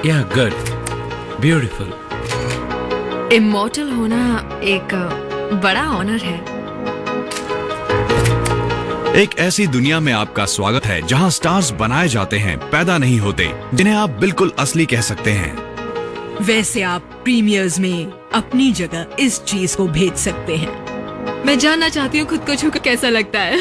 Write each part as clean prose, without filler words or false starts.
या good, beautiful. Immortal होना एक बड़ा ऑनर है। एक ऐसी दुनिया में आपका स्वागत है जहां स्टार्स बनाए जाते हैं, पैदा नहीं होते, जिन्हें आप बिल्कुल असली कह सकते हैं। वैसे आप प्रीमियर्स में अपनी जगह इस चीज को भेज सकते हैं। मैं जानना चाहती हूँ खुद को छूकर कैसा लगता है।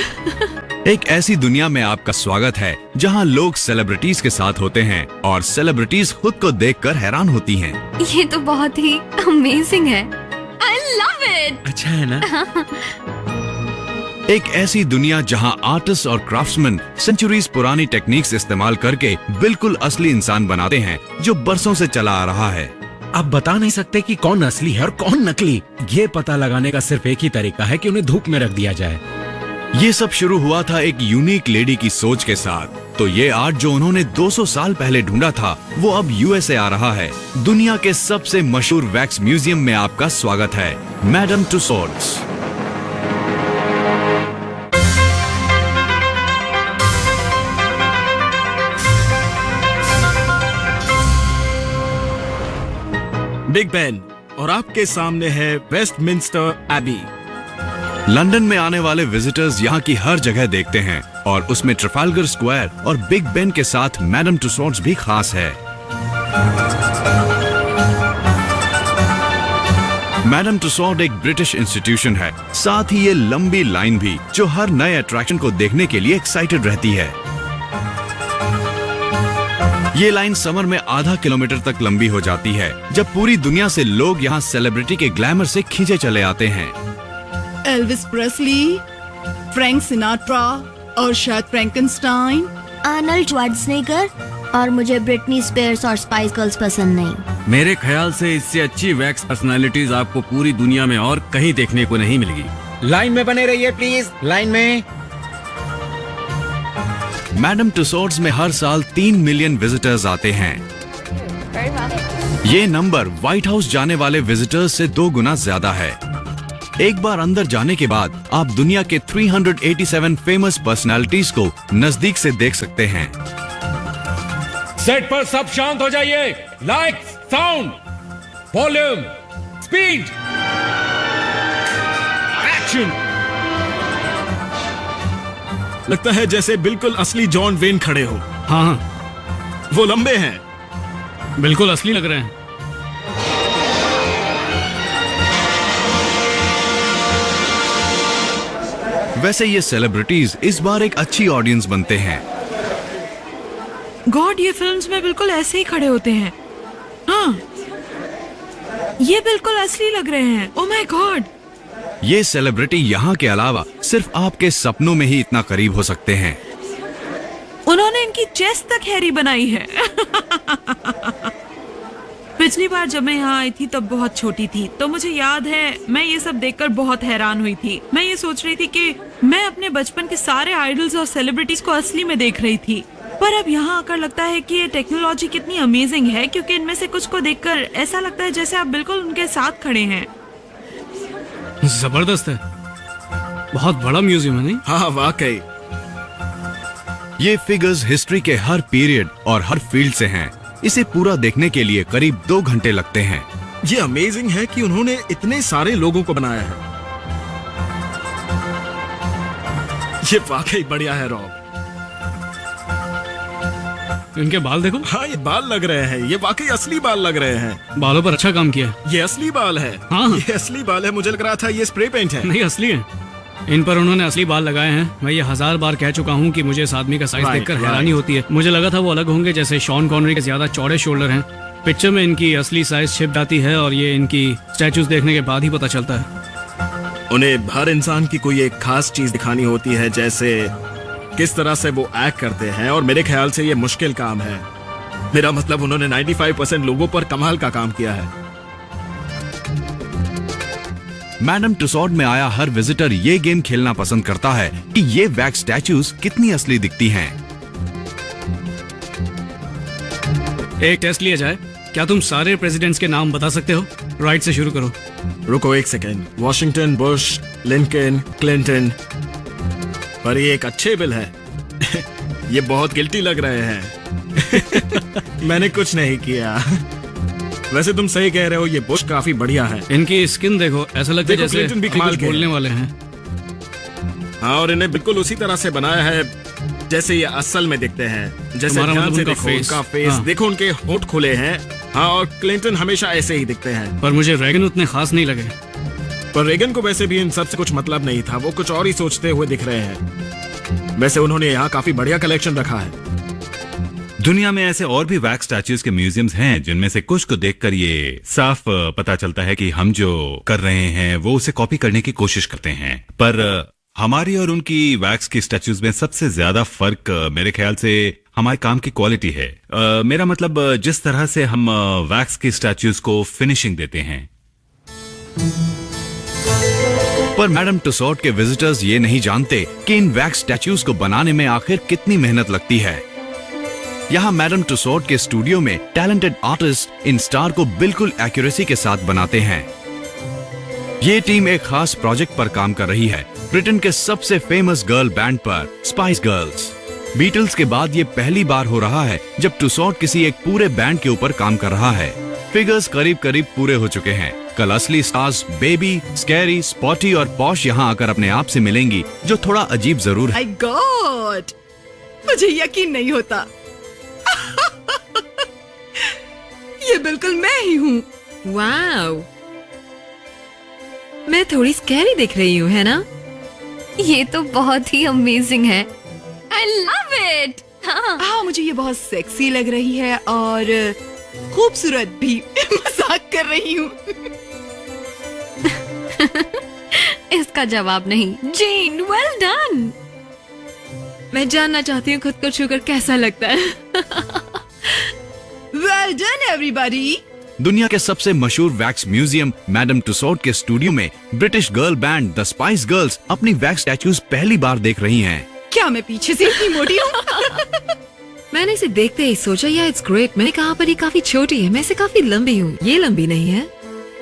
एक ऐसी दुनिया में आपका स्वागत है जहां लोग सेलिब्रिटीज के साथ होते हैं और सेलिब्रिटीज खुद को देखकर हैरान होती हैं। ये तो बहुत ही अमेजिंग है। I love it। अच्छा है ना? एक ऐसी दुनिया जहां आर्टिस्ट और क्राफ्ट्समैन सेंचुरीज पुरानी टेक्निक्स इस्तेमाल करके बिल्कुल असली इंसान बनाते हैं जो बरसों से चला आ रहा है। आप बता नहीं सकते कि कौन असली है और कौन नकली। ये पता लगाने का सिर्फ एक ही तरीका है कि उन्हें धूप में रख दिया जाए। ये सब शुरू हुआ था एक यूनिक लेडी की सोच के साथ। तो ये आर्ट जो उन्होंने 200 साल पहले ढूंढा था वो अब यूएसए आ रहा है। दुनिया के सबसे मशहूर वैक्स म्यूजियम में आपका स्वागत है, मैडम टुसॉड्स। बिग बेन और आपके सामने है वेस्टमिंस्टर एबी। लंदन में आने वाले विजिटर्स यहाँ की हर जगह देखते हैं और उसमें ट्रफाल्गर स्क्वायर और बिग बेन के साथ मैडम टुसॉड्स भी खास है। मैडम टुसॉड एक ब्रिटिश इंस्टीट्यूशन है, साथ ही ये लंबी लाइन भी जो हर नए अट्रैक्शन को देखने के लिए एक्साइटेड रहती है। ये लाइन समर में आधा किलोमीटर तक लंबी हो जाती है जब पूरी दुनिया से लोग यहाँ सेलिब्रिटी के ग्लैमर से खींचे चले आते हैं। एल्विस प्रेस्ली, फ्रैंक सिनाट्रा और शायद फ्रैंकनस्टाइन, आर्नल्ड श्वार्ज़नेगर, और मुझे ब्रिटनी स्पीयर्स और स्पाइस गर्ल्स पसंद नहीं। मेरे ख्याल से इससे अच्छी वैक्स पर्सनालिटीज आपको पूरी दुनिया में और कहीं देखने को नहीं मिलेगी। लाइन में बने रहिए प्लीज, लाइन में। मैडम टुसॉड्स में हर साल 3 मिलियन विजिटर्स आते हैं। ये नंबर व्हाइट हाउस जाने वाले विजिटर्स से 2 गुना ज्यादा है। एक बार अंदर जाने के बाद आप दुनिया के 387 फेमस पर्सनालिटीज को नजदीक से देख सकते हैं। सेट पर सब शांत हो जाइए। Lights, sound, volume, speed, action. लगता है जैसे बिल्कुल असली जॉन वेन खड़े हो। हाँ, वो लंबे हैं, बिल्कुल असली लग रहे हैं। वैसे ये सेलिब्रिटीज इस बार एक अच्छी ऑडियंस बनते हैं। गॉड, ये फिल्म्स में बिल्कुल ऐसे ही खड़े होते हैं। हाँ, ये बिल्कुल असली लग रहे हैं। Oh my God. ये सेलिब्रिटी यहाँ के अलावा सिर्फ आपके सपनों में ही इतना करीब हो सकते हैं। उन्होंने इनकी चेस्ट तक हैरी बनाई है। पिछली बार जब मैं यहाँ आई थी तब बहुत छोटी थी, तो मुझे याद है मैं ये सब देखकर बहुत हैरान हुई थी। मैं ये सोच रही थी कि मैं अपने बचपन के सारे आइडल्स और सेलिब्रिटीज को असली में देख रही थी। पर अब यहाँ आकर लगता है कि ये टेक्नोलॉजी कितनी अमेजिंग है, क्योंकि इनमें से कुछ को देखकर ऐसा लगता है जैसे आप बिल्कुल उनके साथ खड़े हैं। जबरदस्त है, बहुत बड़ा म्यूजियम है नहीं? हाँ वाकई। ये फिगर्स हिस्ट्री के हर पीरियड और हर फील्ड से हैं। इसे पूरा देखने के लिए करीब 2 घंटे लगते हैं। ये अमेजिंग है कि उन्होंने इतने सारे लोगों को बनाया है। ये वाकई बढ़िया है रॉब। इनके बाल देखो। हाँ, ये बाल लग रहे हैं, ये वाकई असली बाल लग रहे हैं। बालों पर अच्छा काम किया है। ये असली बाल है। हाँ। ये असली बाल है, मुझे लग रहा था ये स्प्रे पेंट है। नहीं, असली है। इन पर उन्होंने असली बाल लगाए हैं। मैं ये 1000 बार कह चुका हूँ कि मुझे इस आदमी का साइज देखकर हैरानी होती है। मुझे लगा था वो अलग होंगे, जैसे शॉन कॉनरी के ज्यादा चौड़े शोल्डर हैं। पिक्चर में इनकी असली साइज छिप जाती है और ये इनकी स्टैचूज देखने के बाद ही पता चलता है। उन्हें हर इंसान की कोई एक खास चीज दिखानी होती है, जैसे किस तरह से वो एक्ट करते हैं, और मेरे ख्याल से ये मुश्किल काम है। मेरा मतलब उन्होंने 95% लोगों पर कमाल का काम किया है। मैडम टुसॉड में आया हर विजिटर ये गेम खेलना पसंद करता है कि ये वैक्स स्टैचूज कितनी असली दिखती हैं। एक टेस्ट लिया जाए। क्या तुम सारे प्रेसिडेंट्स के नाम बता सकते हो? राइट से शुरू करो। रुको एक second. Washington, Bush, Lincoln, Clinton. पर ये एक अच्छे बिल है। ये बहुत गिल्टी लग रहे हैं। मैंने कुछ नहीं किया। वैसे तुम सही कह रहे हो, ये बुश काफी बढ़िया है। इनकी स्किन देखो, ऐसा लगता है देखो, जैसे क्लिंटन भी कुछ कमाल के बोलने हैं। वाले हैं। हाँ, और इन्हें बिल्कुल उसी तरह से बनाया है जैसे ये असल में दिखते हैं। जैसे तुम्हारा ध्यान मतलब से उनका देखो face। उनका फेस, हाँ। देखो उनके होंठ खुले हैं। हाँ, और क्लिंटन हमेशा ऐसे ही दिखते हैं। पर मुझे रेगन उतने खास नहीं लगे। पर रेगन को वैसे भी इन सब से कुछ मतलब नहीं था, वो कुछ और ही सोचते हुए दिख रहे हैं। वैसे उन्होंने यहाँ काफी बढ़िया कलेक्शन रखा है। दुनिया में ऐसे और भी वैक्स स्टैच्यूज के म्यूजियम्स हैं जिनमें से कुछ को देखकर ये साफ पता चलता है कि हम जो कर रहे हैं वो उसे कॉपी करने की कोशिश करते हैं। पर हमारी और उनकी वैक्स की स्टैच्यूज में सबसे ज्यादा फर्क मेरे ख्याल से हमारे काम की क्वालिटी है। मेरा मतलब जिस तरह से हम वैक्स की स्टैच्यूज को फिनिशिंग देते हैं। पर मैडम टुसॉट के विजिटर्स ये नहीं जानते कि इन वैक्स स्टैच्यूज को बनाने में आखिर कितनी मेहनत लगती है। यहाँ मैडम टुसॉट के स्टूडियो में टैलेंटेड आर्टिस्ट इन स्टार को बिल्कुल एक्यूरेसी के साथ बनाते हैं। ये टीम एक खास प्रोजेक्ट पर काम कर रही है, ब्रिटेन के सबसे फेमस गर्ल बैंड पर, स्पाइस गर्ल्स। बीटल्स के बाद ये पहली बार हो रहा है जब टुसॉट किसी एक पूरे बैंड के ऊपर काम कर रहा है। फिगर्स करीब करीब पूरे हो चुके हैं। कल असली स्टार्स बेबी, स्कैरी, स्पॉटी और पॉश यहाँ आकर अपने आप से मिलेंगी, जो थोड़ा अजीब जरूर है। माय गॉड, मुझे यकीन नहीं होता। ये बिल्कुल मैं ही हूँ। वाओ, मैं थोड़ी स्कैरी दिख रही हूँ, है ना? ये तो बहुत ही अमेजिंग है। I love it. हाँ, मुझे ये बहुत सेक्सी लग रही है और खूबसूरत भी। मजाक कर रही हूँ। इसका जवाब नहीं। जेन, वेल डन। मैं जानना चाहती हूँ खुद को छूकर कैसा लगता है। Well done everybody. दुनिया के सबसे मशहूर वैक्स म्यूजियम मैडम टुसॉट के स्टूडियो में British girl band the spice girls अपनी वैक्स स्टैच्यूज पहली बार देख रही हैं। क्या मैं पीछे से इतनी मोटी हूँ? मैंने इसे देखते ही सोचा, या इट्स ग्रेट। मैंने कहा पर ये काफी छोटी है, मैं इसे काफी लंबी हूँ। ये लंबी नहीं है।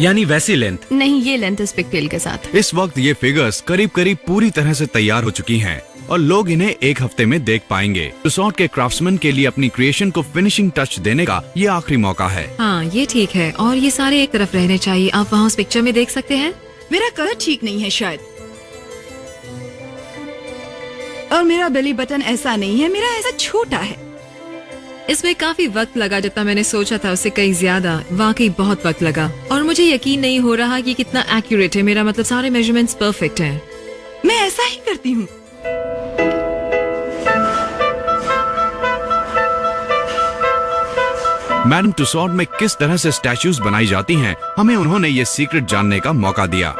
यानी वैसी लेंथ। नहीं, ये लेंथ इस पिगटेल के साथ। इस वक्त ये फिगर्स करीब करीब पूरी तरह से तैयार हो चुकी हैं और लोग इन्हें एक हफ्ते में देख पाएंगे। टुसॉट के क्राफ्ट्समैन के लिए अपनी क्रिएशन को फिनिशिंग टच देने का ये आखिरी मौका है। हाँ, ये ठीक है, और ये सारे एक तरफ रहने चाहिए। आप वहाँ उस पिक्चर में देख सकते हैं। मेरा कलर ठीक नहीं है शायद, और मेरा बेली बटन ऐसा नहीं है, मेरा ऐसा छोटा है। इसमें काफी वक्त लगा, जितना मैंने सोचा था उससे कहीं ज्यादा। वाकई बहुत वक्त लगा, और मुझे यकीन नहीं हो रहा कि कितना एक्यूरेट है। मेरा मतलब सारे मेजरमेंट्स परफेक्ट हैं। मैं ऐसा ही करती हूँ। मैडम टुसॉट में किस तरह से स्टैच्यूज बनाई जाती हैं, हमें उन्होंने ये सीक्रेट जानने का मौका दिया।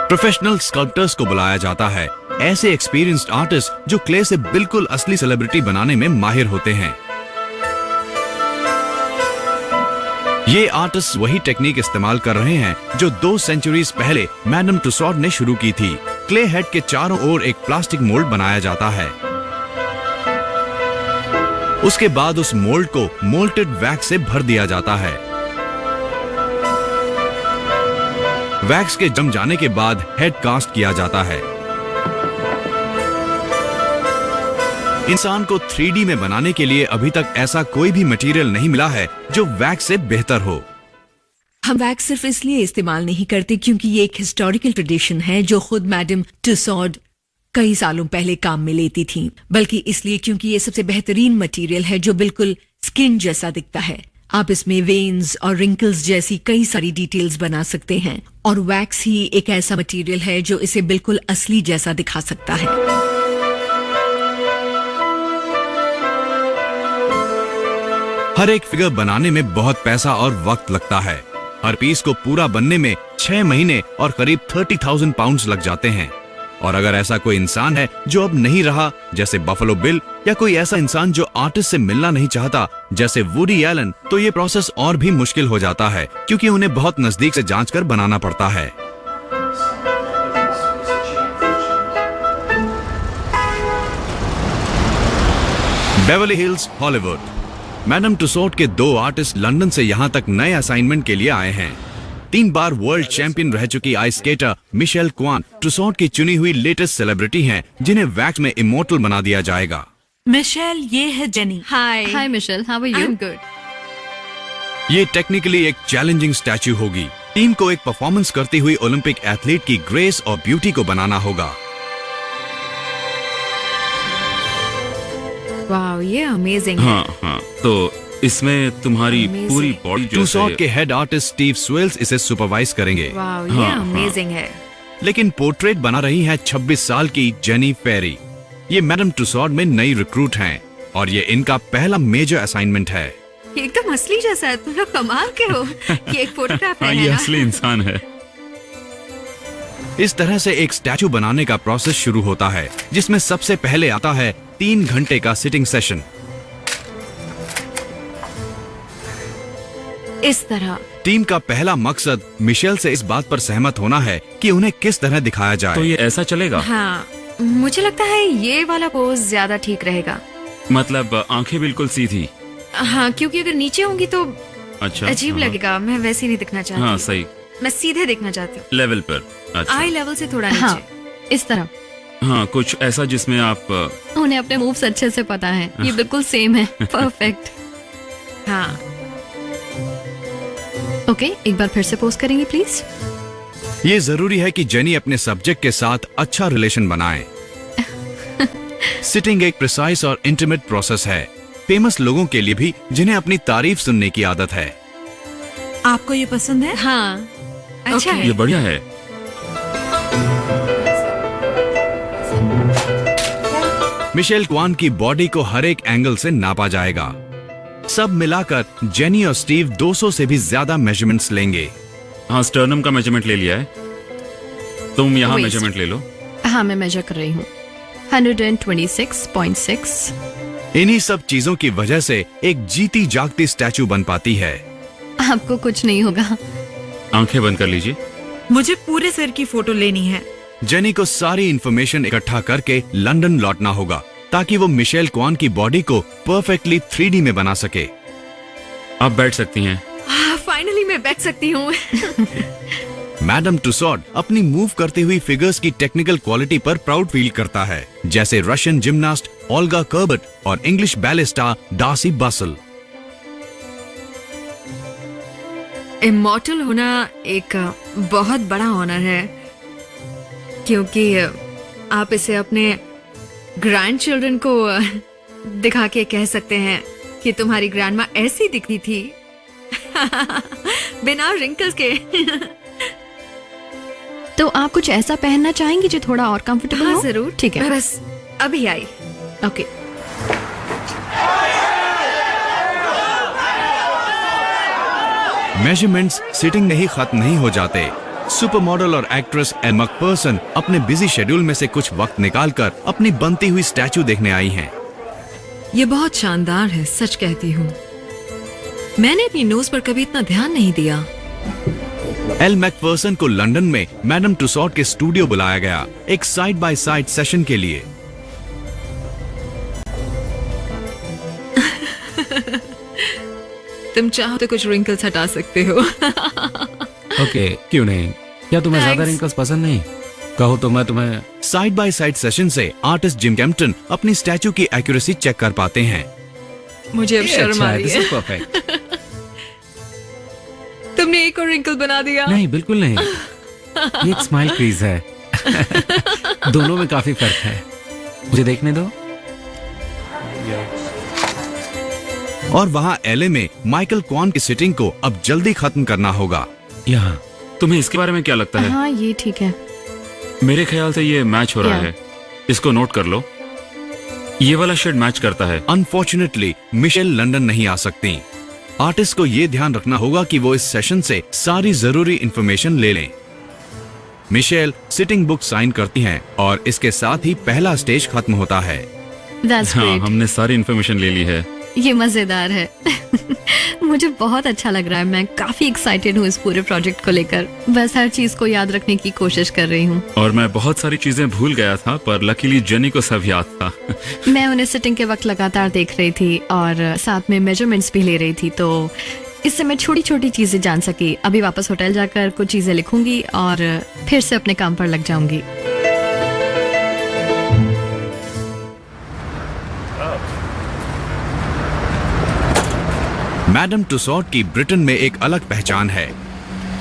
प्रोफेशनल स्कल्प्टर्स को बुलाया जाता है, ऐसे एक्सपीरियंस्ड आर्टिस्ट जो क्ले से बिल्कुल असली सेलिब्रिटी बनाने में माहिर होते हैं। ये आर्टिस्ट वही टेक्निक इस्तेमाल कर रहे हैं जो 2 सेंचुरीज पहले मैडम टुसॉट ने शुरू की थी। क्ले हेड के चारों ओर एक प्लास्टिक मोल्ड बनाया जाता है। उसके बाद उस मोल्ड को मोल्टेड वैक्स से भर दिया जाता है। वैक्स के जम जाने के बाद हेड कास्ट किया जाता है। इंसान को 3D में बनाने के लिए अभी तक ऐसा कोई भी मटेरियल नहीं मिला है जो वैक्स से बेहतर हो। हम वैक्स सिर्फ इसलिए इस्तेमाल नहीं करते क्योंकि ये एक हिस्टोरिकल ट्रेडिशन है जो खुद मैडम टुसॉट कई सालों पहले काम में लेती थी, बल्कि इसलिए क्योंकि ये सबसे बेहतरीन मटेरियल है जो बिल्कुल स्किन जैसा दिखता है। आप इसमें वेन्स और रिंकल्स जैसी कई सारी डिटेल्स बना सकते हैं, और वैक्स ही एक ऐसा मटेरियल है जो इसे बिल्कुल असली जैसा दिखा सकता है। हर एक फिगर बनाने में बहुत पैसा और वक्त लगता है। हर पीस को पूरा बनने में 6 महीने और करीब 30,000 पाउंड्स लग जाते हैं। और अगर ऐसा कोई इंसान है जो अब नहीं रहा, जैसे बफलो बिल, या कोई ऐसा इंसान जो आर्टिस्ट से मिलना नहीं चाहता, जैसे वुडी एलन, तो ये प्रोसेस और भी मुश्किल हो जाता है क्योंकि उन्हें बहुत नजदीक से जांचकर बनाना पड़ता है। Beverly hills, Hollywood. मैडम टुसॉट के 2 आर्टिस्ट लंदन से यहाँ तक नए असाइनमेंट के लिए आए हैं। 3 बार वर्ल्ड चैंपियन रह चुकी आइस स्केटर मिशेल क्वान टुसॉट की चुनी हुई लेटेस्ट सेलिब्रिटी हैं जिन्हें वैक्स में इमोर्टल बना दिया जाएगा। मिशेल, ये है Jenny. Hi hi Michelle, how are you? I am good. ये टेक्निकली एक चैलेंजिंग स्टैचू होगी। टीम को एक परफॉर्मेंस करती हुई ओलंपिक एथलीट की ग्रेस और ब्यूटी को बनाना होगा। वाओ, ये अमेजिंग है। हाँ हाँ, तो इसमें तुम्हारी पूरी बॉडी टूसॉड के हेड आर्टिस्ट स्टीव स्वेल्स इसे सुपरवाइज करेंगे। वाओ, ये अमेजिंग है। लेकिन पोर्ट्रेट बना रही है 26 साल की जेनी फेरी। ये मैडम टूसॉड में नई रिक्रूट हैं और ये इनका पहला मेजर असाइनमेंट है। ये एकदम असली जैसा है, तुम लोग कमाल के हो। ये एक फोटोग्राफ हाँ, है ये ना? असली इंसान है। इस तरह से एक स्टैचू बनाने का प्रोसेस शुरू होता है, जिसमें सबसे पहले आता है 3 घंटे का सिटिंग सेशन। इस तरह टीम का पहला मकसद मिशेल से इस बात पर सहमत होना है कि उन्हें किस तरह दिखाया जाए। तो ये ऐसा चलेगा? हाँ, मुझे लगता है ये वाला पोज ज्यादा ठीक रहेगा। मतलब आंखें बिल्कुल सीधी? हाँ, क्योंकि अगर नीचे होंगी तो अच्छा, अजीब हाँ। लगेगा। मैं वैसे नहीं दिखना चाहती। हाँ सही, मैं सीधे दिखना चाहती हूँ, लेवल पर। अच्छा, आई लेवल से थोड़ा नीचे। हाँ, इस तरह। हाँ, कुछ ऐसा जिसमें आप उन्हें अपने मूव्स अच्छे से पता है। ये बिल्कुल सेम है, परफेक्ट। हाँ, ओके, एक बार फिर से पोस्ट करेंगे प्लीज। ये जरूरी है कि जेनी अपने सब्जेक्ट के साथ अच्छा रिलेशन बनाए। सिटिंग एक प्रिसाइज और इंटीमेट प्रोसेस है, फेमस लोगों के लिए भी, जिन्हें अपनी तारीफ सुनने की आदत है। आपको ये पसंद है? हाँ, अच्छा है। ये बढ़िया है। मिशेल क्वान की बॉडी को हर एक एंगल से नापा जाएगा। सब मिलाकर जेनी और स्टीव 200 से भी ज्यादा मेजरमेंट्स लेंगे। हाँ, स्टर्नम का मेजरमेंट ले लिया है। तुम यहाँ Waist। मेजरमेंट ले लो। हाँ, मैं मेजर कर रही हूँ। 126.6। इन्हीं सब चीजों की वजह से एक जीती जागती स्टैचू बन पाती है। आपको कुछ नहीं होगा। आंखें बंद कर लीजिए। मुझे पूरे सिर की फोटो लेनी है। जेनी को सारी इंफॉर्मेशन इकट्ठा करके लंदन लौटना होगा, ताकि वो मिशेल क्वान की बॉडी को परफेक्टली 3D में बना सके। आप बैठ सकती हैं। फाइनली मैं बैठ सकती हूँ। मैडम टूसॉड अपनी मूव करती हुई फिगर्स की टेक्निकल क्वालिटी पर प्राउड फील करता है, जैसे रशियन जिम्नास्ट ओल्गा कर्बट और इंग्लिश बैले स्टार डार्सी बसल। इमॉर्टल होना एक बहुत बड़ा ऑनर है, क्योंकि आप इसे अपने ग्रैंड चिल्ड्रन को दिखा के कह सकते हैं कि तुम्हारी ग्रैंडमा ऐसी दिखती थी, बिना रिंकल्स के। तो आप कुछ ऐसा पहनना चाहेंगी जो थोड़ा और कंफर्टेबल हाँ, हो? जरूर। ठीक है। मैं बस अभी आई। ओके। मेजरमेंट्स सिटिंग में ही खत्म नहीं हो जाते। सुपर मॉडल और एक्ट्रेस एमा मैकफर्सन अपने बिजी शेड्यूल में से कुछ वक्त निकालकर अपनी बनती हुई स्टैचू देखने आई हैं। ये बहुत शानदार है, सच कहती हूँ। मैंने अपनी नोज पर कभी इतना ध्यान नहीं दिया। एल मैकफर्सन को लंदन में मैडम टूसॉड के स्टूडियो बुलाया गया, एक साइड बाय साइड सेशन के लिए। तुम चाहो तो कुछ रिंकल्स हटा सकते हो। ओके, क्यों नहीं? क्या तुम्हें ज्यादा Thanks। रिंकल्स पसंद नहीं? कहो तो मैं तुम्हें। साइड बाय साइड सेशन से आर्टिस्ट जिम कैम्पटन अपनी स्टैचू की एक्यूरेसी चेक कर पाते हैं। मुझे अब शर्म आ रही है। परफेक्ट। तुमने एक और रिंकल बना दिया। नहीं, बिल्कुल नहीं। ये एक स्माइल क्रीज है। दोनों में काफी फर्क है, मुझे देखने दो। और वहाँ एलए में माइकल क्वान की सिटिंग को अब जल्दी खत्म करना होगा। यहाँ तुम्हें इसके बारे में क्या लगता है? हाँ, ये ठीक है। मेरे ख्याल से ये मैच हो रहा क्या? है। इसको नोट कर लो। ये वाला शेड मैच करता है। अनफॉर्चुनेटली मिशेल लंदन नहीं आ सकती। आर्टिस्ट को ये ध्यान रखना होगा कि वो इस सेशन से सारी जरूरी इंफॉर्मेशन ले लें। मिशेल सिटिंग बुक साइन करती हैं और इसके साथ ही पहला स्टेज खत्म होता है। That's हाँ, great। हमने सारी इन्फॉर्मेशन ले ली है। ये मजेदार है। मुझे बहुत अच्छा लग रहा है। मैं काफी एक्साइटेड हूँ इस पूरे प्रोजेक्ट को लेकर। बस हर चीज को याद रखने की कोशिश कर रही हूँ। और मैं बहुत सारी चीजें भूल गया था, पर लकीली जेनी को सब याद था। मैं उन्हें सिटिंग के वक्त लगातार देख रही थी और साथ में मेजरमेंट्स भी ले रही थी, तो इससे मैं छोटी छोटी चीजें जान सकी। अभी वापस होटल जाकर कुछ चीजें लिखूंगी और फिर से अपने काम पर लग जाऊंगी। मैडम टुसॉड की ब्रिटेन में एक अलग पहचान है।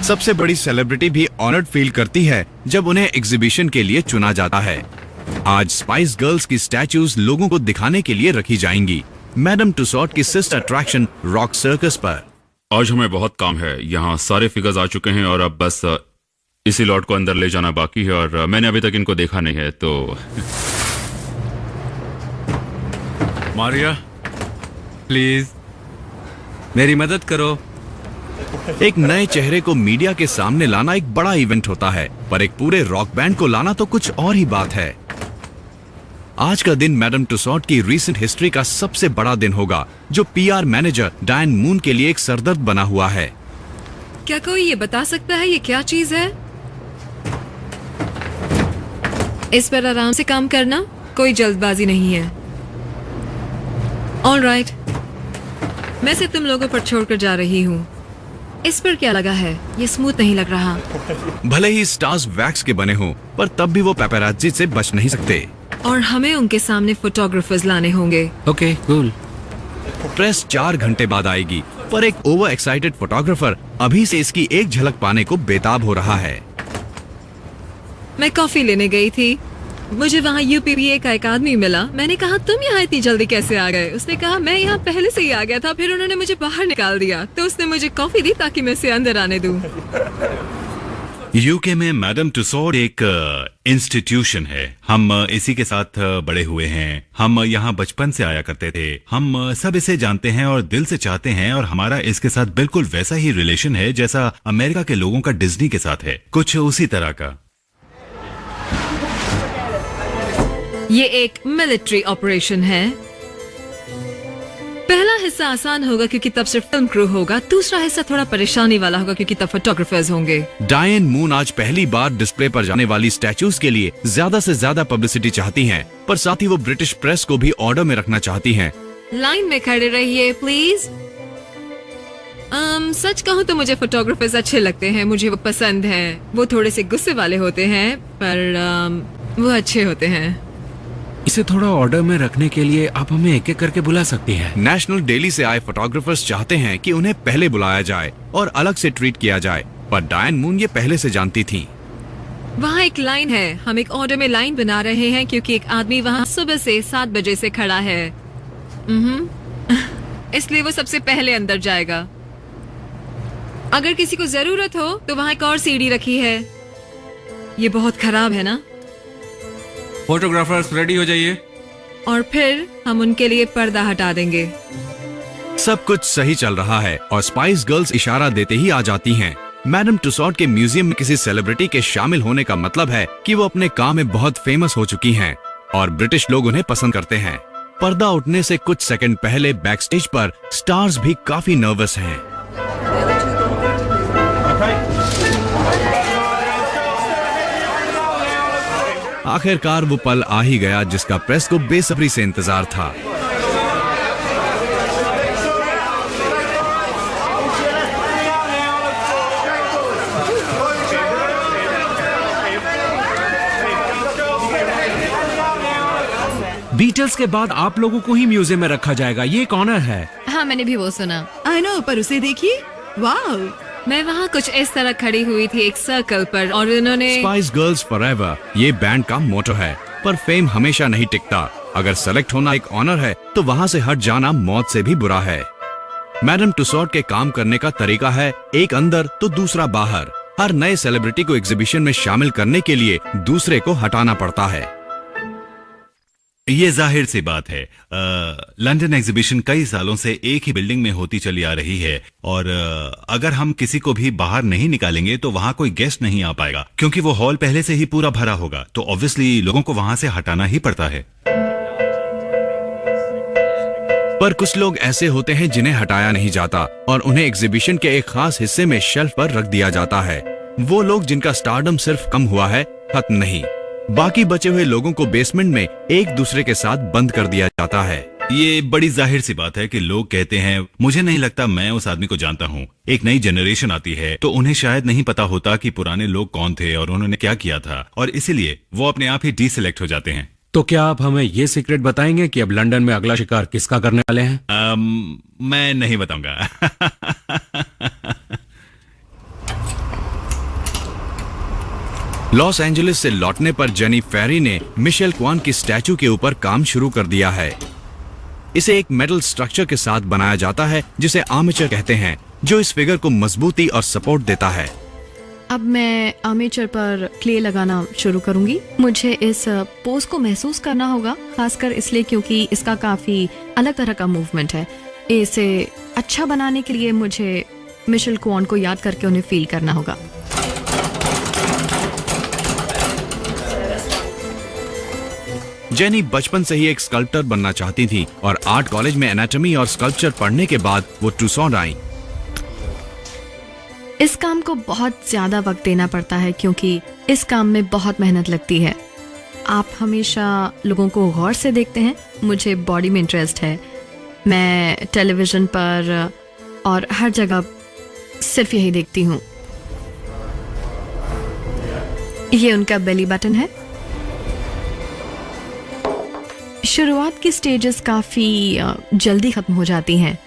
सबसे बड़ी सेलिब्रिटी भी ऑनर्ड फील करती है जब उन्हें एग्जीबिशन के लिए चुना जाता है। आज स्पाइस गर्ल्स की स्टैचूज लोगों को दिखाने के लिए रखी जाएंगी मैडम टुसॉड की सिस्टर अट्रैक्शन रॉक सर्कस पर। आज हमें बहुत काम है। यहाँ सारे फिगर्स आ चुके हैं और अब बस इसी लॉट को अंदर ले जाना बाकी है और मैंने अभी तक इनको देखा नहीं है। तो मारिया प्लीज मेरी मदद करो। एक नए चेहरे को मीडिया के सामने लाना एक बड़ा इवेंट होता है, पर एक पूरे रॉक बैंड को लाना तो कुछ और ही बात है। आज का दिन मैडम टुसॉड की रीसेंट हिस्ट्री का सबसे बड़ा दिन होगा, जो पीआर मैनेजर डायन मून के लिए एक सरदर्द बना हुआ है। क्या कोई ये बता सकता है ये क्या चीज है? इस पर आराम से काम करना, कोई जल्दबाजी नहीं है। ऑलराइट, मैं सिर्फ तुम लोगों पर छोड़कर जा रही हूँ। इस पर क्या लगा है? ये स्मूथ नहीं लग रहा। भले ही स्टार्स वैक्स के बने हों, पर तब भी वो पेपराजी से बच नहीं सकते और हमें उनके सामने फोटोग्राफर्स लाने होंगे। Okay cool. प्रेस 4 घंटे बाद आएगी, पर एक ओवर एक्साइटेड फोटोग्राफर अभी से इसकी एक झलक पाने को बेताब हो रहा है। मैं कॉफी लेने गई थी, मुझे वहाँ यूपीपीए का एक आदमी मिला। मैंने कहा तुम यहाँ इतनी जल्दी कैसे आ गए? उसने कहा मैं यहाँ पहले से ही आ गया था, फिर उन्होंने मुझे बाहर निकाल दिया, तो उसने मुझे कॉफी दी ताकि मैं उसे अंदर आने दूं। यूके में मैडम टुसॉड एक इंस्टीट्यूशन है। हम इसी के साथ बड़े हुए हैं। हम यहाँ बचपन से आया करते थे। हम सब इसे जानते हैं और दिल से चाहते हैं, और हमारा इसके साथ बिल्कुल वैसा ही रिलेशन है जैसा अमेरिका के लोगों का डिज्नी के साथ है, कुछ उसी तरह का। ये एक मिलिट्री ऑपरेशन है। पहला हिस्सा आसान होगा क्योंकि तब सिर्फ फिल्म क्रू होगा, दूसरा हिस्सा थोड़ा परेशानी वाला होगा क्योंकि तब फोटोग्राफर्स होंगे। डायन मून आज पहली बार डिस्प्ले पर जाने वाली स्टैचूज के लिए ज्यादा से ज्यादा पब्लिसिटी चाहती हैं, पर साथ ही वो ब्रिटिश प्रेस को भी ऑर्डर में रखना चाहती हैं। लाइन में खड़े रहिए प्लीज। सच कहूँ तो मुझे फोटोग्राफर्स अच्छे लगते हैं, मुझे वो पसंद हैं। वो थोड़े से गुस्से वाले होते हैं, पर वो अच्छे होते हैं। इसे थोड़ा ऑर्डर में रखने के लिए आप हमें एक एक करके बुला सकती हैं। नेशनल डेली से आए फोटोग्राफर्स चाहते हैं कि उन्हें पहले बुलाया जाए और अलग से ट्रीट किया जाए, पर डायन मून ये पहले से जानती थी। वहाँ एक लाइन है, हम एक ऑर्डर में लाइन बना रहे हैं क्योंकि एक आदमी वहाँ सुबह से 7 बजे से खड़ा है। इसलिए वो सबसे पहले अंदर जाएगा। अगर किसी को जरूरत हो तो वहाँ एक और सीढ़ी रखी है। ये बहुत खराब है ना? फोटोग्राफर्स रेडी हो जाइए। और फिर हम उनके लिए पर्दा हटा देंगे। सब कुछ सही चल रहा है और स्पाइस गर्ल्स इशारा देते ही आ जाती हैं। मैडम टुसॉड के म्यूजियम में किसी सेलिब्रिटी के शामिल होने का मतलब है कि वो अपने काम में बहुत फेमस हो चुकी हैं और ब्रिटिश लोग उन्हें पसंद करते हैं। पर्दा उठने से कुछ सेकंड पहले बैक स्टेज पर स्टार्स भी काफी नर्वस हैं। आखिरकार वो पल आ ही गया जिसका प्रेस को बेसब्री से इंतजार था। बीटल्स के बाद आप लोगों को ही म्यूजियम में रखा जाएगा, ये एक ऑनर है। हाँ, मैंने भी वो सुना। आई नो, पर उसे देखिए, वाह। मैं वहाँ कुछ इस तरह खड़ी हुई थी एक सर्कल पर, और उन्होंने स्पाइस गर्ल्स फॉरएवर ये बैंड का मोटो है, पर फेम हमेशा नहीं टिकता। अगर सेलेक्ट होना एक ऑनर है तो वहाँ से हट जाना मौत से भी बुरा है। मैडम टुसॉड के काम करने का तरीका है एक अंदर तो दूसरा बाहर। हर नए सेलिब्रिटी को एग्जीबिशन में शामिल करने के लिए दूसरे को हटाना पड़ता है। ये जाहिर सी बात है। लंदन एग्जीबिशन कई सालों से एक ही बिल्डिंग में होती चली आ रही है, और अगर हम किसी को भी बाहर नहीं निकालेंगे तो वहां कोई गेस्ट नहीं आ पाएगा, क्योंकि वो हॉल पहले से ही पूरा भरा होगा। तो ऑब्वियसली लोगों को वहां से हटाना ही पड़ता है। पर कुछ लोग ऐसे होते हैं जिन्हें हटाया नहीं जाता और उन्हें एग्जीबिशन के एक खास हिस्से में शेल्फ पर रख दिया जाता है। वो लोग जिनका स्टारडम सिर्फ कम हुआ है, खत्म नहीं। बाकी बचे हुए लोगों को बेसमेंट में एक दूसरे के साथ बंद कर दिया जाता है। ये बड़ी जाहिर सी बात है कि लोग कहते हैं, मुझे नहीं लगता मैं उस आदमी को जानता हूँ। एक नई जनरेशन आती है तो उन्हें शायद नहीं पता होता कि पुराने लोग कौन थे और उन्होंने क्या किया था, और इसीलिए वो अपने आप ही डीसिलेक्ट हो जाते हैं। तो क्या आप हमें ये सीक्रेट बताएंगे कि अब लंदन में अगला शिकार किसका करने वाले हैं? मैं नहीं बताऊंगा। लॉस एंजलिस से लौटने पर जेनी फेरी ने मिशेल क्वान की स्टैचू के ऊपर काम शुरू कर दिया है। इसे एक मेटल स्ट्रक्चर के साथ बनाया जाता है जिसे आर्मेचर कहते हैं, जो इस फिगर को मजबूती और सपोर्ट देता है। अब मैं आर्मेचर पर क्ले लगाना शुरू करूंगी। मुझे इस पोज को महसूस करना होगा, खासकर इसलिए क्योंकि इसका काफी अलग तरह का मूवमेंट है। इसे अच्छा बनाने के लिए मुझे मिशेल क्वान को याद करके उन्हें फील करना होगा। जेनी बचपन से ही एक स्कल्पटर बनना चाहती थी और आर्ट कॉलेज में एनाटॉमी और स्कल्पचर पढ़ने के बाद वो टुसॉन आई। इस काम को बहुत ज्यादा वक्त देना पड़ता है क्योंकि इस काम में बहुत मेहनत लगती है। आप हमेशा लोगों को गौर से देखते हैं। मुझे बॉडी में इंटरेस्ट है। मैं टेलीविजन पर और हर जगह सिर्फ यही देखती हूँ। ये उनका बेली बटन है। शुरुआत की स्टेजेस काफी जल्दी खत्म हो जाती हैं,